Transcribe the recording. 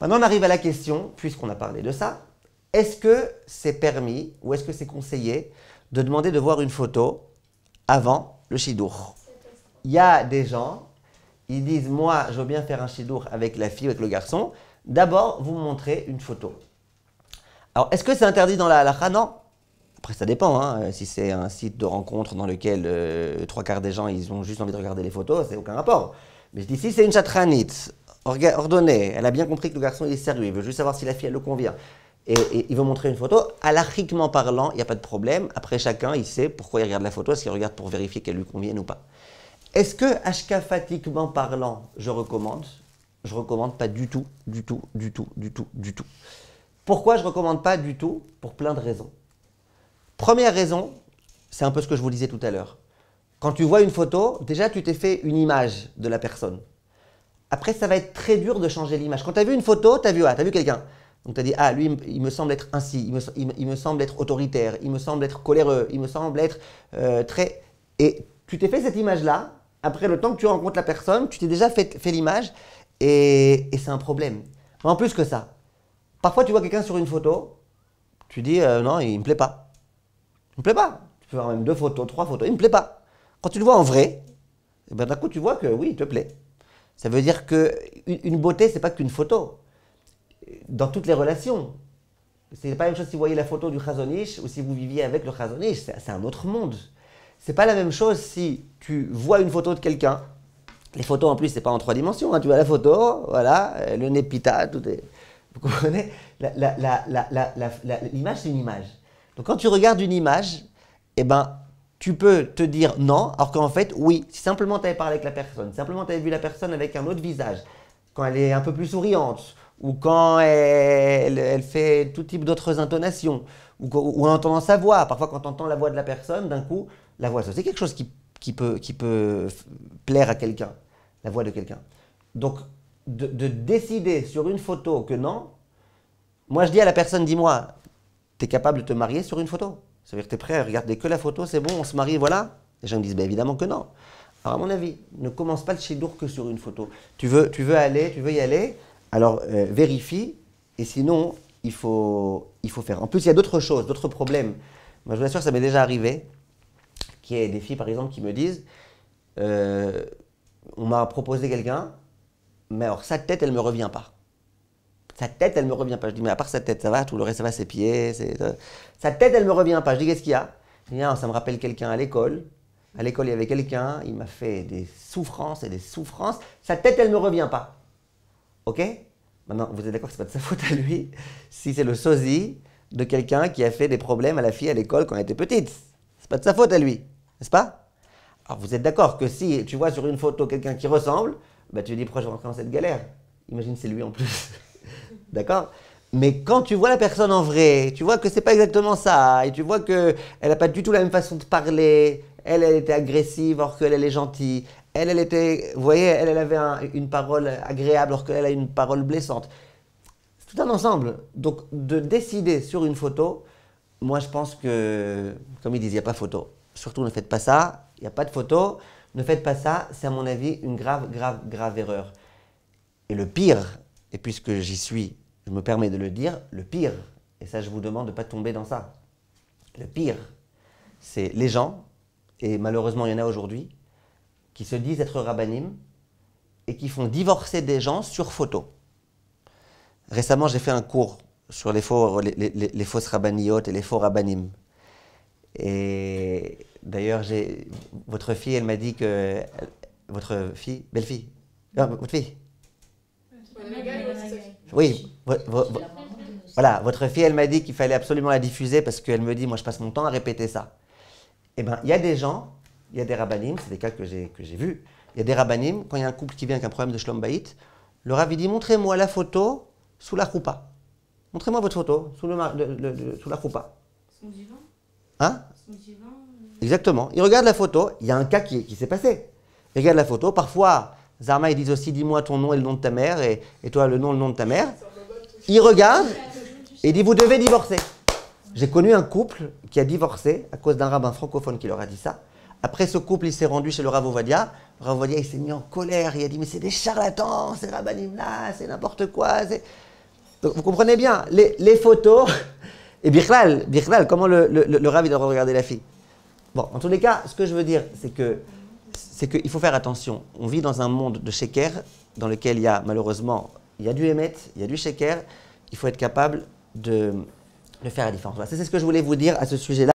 Maintenant, on arrive à la question, puisqu'on a parlé de ça, est-ce que c'est permis ou est-ce que c'est conseillé de demander de voir une photo avant le shidour? Il y a des gens, ils disent, moi, je veux bien faire un shidour avec la fille ou avec le garçon. D'abord, vous me montrez une photo. Alors, est-ce que c'est interdit dans la halakha? Non. Après, ça dépend. Hein. Si c'est un site de rencontre dans lequel 3/4 des gens, ils ont juste envie de regarder les photos, c'est aucun rapport. Mais je dis, si c'est une chatranite, ordonnée, elle a bien compris que le garçon il est sérieux, il veut juste savoir si la fille elle le convient, et il veut montrer une photo, halachiquement parlant, il n'y a pas de problème. Après, chacun, il sait pourquoi il regarde la photo, est-ce qu'il regarde pour vérifier qu'elle lui convienne ou pas. Est-ce que, hashkafatiquement parlant, je recommande? Je ne recommande pas du tout, du tout, du tout, du tout, du tout. Pourquoi je ne recommande pas du tout? Pour plein de raisons. Première raison, c'est un peu ce que je vous disais tout à l'heure. Quand tu vois une photo, déjà tu t'es fait une image de la personne. Après, ça va être très dur de changer l'image. Quand tu as vu une photo, tu as vu quelqu'un. Donc tu as dit, ah, lui, il me semble être ainsi, il me semble être autoritaire, il me semble être coléreux, il me semble être très... Et tu t'es fait cette image-là, après le temps que tu rencontres la personne, tu t'es déjà fait l'image, et c'est un problème. Mais en plus que ça, parfois tu vois quelqu'un sur une photo, tu dis, non, il ne me plaît pas. Il me plaît pas. Tu peux avoir même 2 photos, 3 photos, il me plaît pas. Quand tu le vois en vrai, eh ben, d'un coup tu vois que oui, il te plaît. Ça veut dire qu'une beauté, c'est pas qu'une photo. Dans toutes les relations. C'est pas la même chose si vous voyez la photo du Chazon Ish ou si vous viviez avec le Chazon Ish. C'est un autre monde. C'est pas la même chose si tu vois une photo de quelqu'un. Les photos en plus, c'est pas en 3 dimensions. Hein. Tu vois la photo, voilà, le nez pita, tout est. Vous comprenez? L'image, c'est une image. Donc quand tu regardes une image, eh ben, tu peux te dire non, alors qu'en fait, oui, si simplement tu avais parlé avec la personne, simplement tu avais vu la personne avec un autre visage, quand elle est un peu plus souriante, ou quand elle fait tout type d'autres intonations, ou en entendant sa voix. Parfois, quand tu entends la voix de la personne, d'un coup, la voix, c'est quelque chose qui peut plaire à quelqu'un, la voix de quelqu'un. Donc, de décider sur une photo que non, moi je dis à la personne, dis-moi, tu es capable de te marier sur une photo? Ça veut dire que tu es prêt à regarder que la photo, c'est bon, on se marie, voilà? Les gens me disent, ben évidemment que non. Alors à mon avis, ne commence pas le shidour que sur une photo. Tu veux y aller, alors vérifie, et sinon, il faut faire. En plus, il y a d'autres choses, d'autres problèmes. Moi, je vous assure, ça m'est déjà arrivé, qu'il y ait des filles, par exemple, qui me disent, on m'a proposé quelqu'un, mais alors sa tête, elle ne me revient pas. Sa tête, elle ne me revient pas. Je dis, mais à part sa tête, ça va? Tout le reste, ça va, ses pieds. Sa tête, elle ne me revient pas. Je dis, qu'est-ce qu'il y a? Je dis, non, ça me rappelle quelqu'un à l'école. À l'école, il y avait quelqu'un, il m'a fait des souffrances et des souffrances. Sa tête, elle ne me revient pas. Ok? Maintenant, vous êtes d'accord que ce n'est pas de sa faute à lui si c'est le sosie de quelqu'un qui a fait des problèmes à la fille à l'école quand elle était petite. Ce n'est pas de sa faute à lui. N'est-ce pas? Alors, vous êtes d'accord que si tu vois sur une photo quelqu'un qui ressemble, bah, tu te dis, pourquoi je vais rentrer dans cette galère? Imagine, c'est lui en plus. D'accord? Mais quand tu vois la personne en vrai, tu vois que c'est pas exactement ça, et tu vois qu'elle n'a pas du tout la même façon de parler, elle était agressive alors qu'elle est gentille, elle était, vous voyez, elle avait une parole agréable alors qu'elle a une parole blessante. C'est tout un ensemble. Donc de décider sur une photo, moi je pense que, comme ils disent, il n'y a pas photo. Surtout ne faites pas ça, il n'y a pas de photo, ne faites pas ça, c'est à mon avis une grave, grave, grave erreur. Et le pire, et puisque j'y suis, je me permets de le dire, le pire, et ça je vous demande de ne pas tomber dans ça, le pire, c'est les gens, et malheureusement il y en a aujourd'hui, qui se disent être rabbanim et qui font divorcer des gens sur photo. Récemment j'ai fait un cours sur les fausses rabbaniotes et les faux rabbanim. Et d'ailleurs, votre fille, elle m'a dit que... Votre fille, belle-fille, votre fille. Oui, voilà, votre fille, elle m'a dit qu'il fallait absolument la diffuser parce qu'elle me dit, moi je passe mon temps à répéter ça. Eh bien, il y a des gens, il y a des rabbanim, c'est des cas que j'ai vus, il y a des rabbanim, quand il y a un couple qui vient avec un problème de shlom bayit, le rav dit, montrez-moi la photo sous la choupa. Montrez-moi votre photo sous la choupa. Son divan. Hein? Son divan. Exactement. Il regarde la photo, il y a un cas qui s'est passé. Il regarde la photo, parfois... Zarma, ils disent aussi, dis-moi ton nom et le nom de ta mère, et toi, le nom de ta mère. Il regarde et il dit, vous devez divorcer. J'ai connu un couple qui a divorcé à cause d'un rabbin francophone qui leur a dit ça. Après ce couple, il s'est rendu chez le Rav Ovadia. Le Rav Ovadia, il s'est mis en colère. Il a dit, mais c'est des charlatans, ces rabbanim là, c'est n'importe quoi. Donc vous comprenez bien, les photos, et Birklal, comment le Rav il doit regarder la fille. Bon, en tous les cas, ce que je veux dire, c'est qu'il faut faire attention. On vit dans un monde de sheker, dans lequel il y a malheureusement, il y a du émet, il y a du sheker. Il faut être capable de faire la différence. Voilà, c'est ce que je voulais vous dire à ce sujet-là.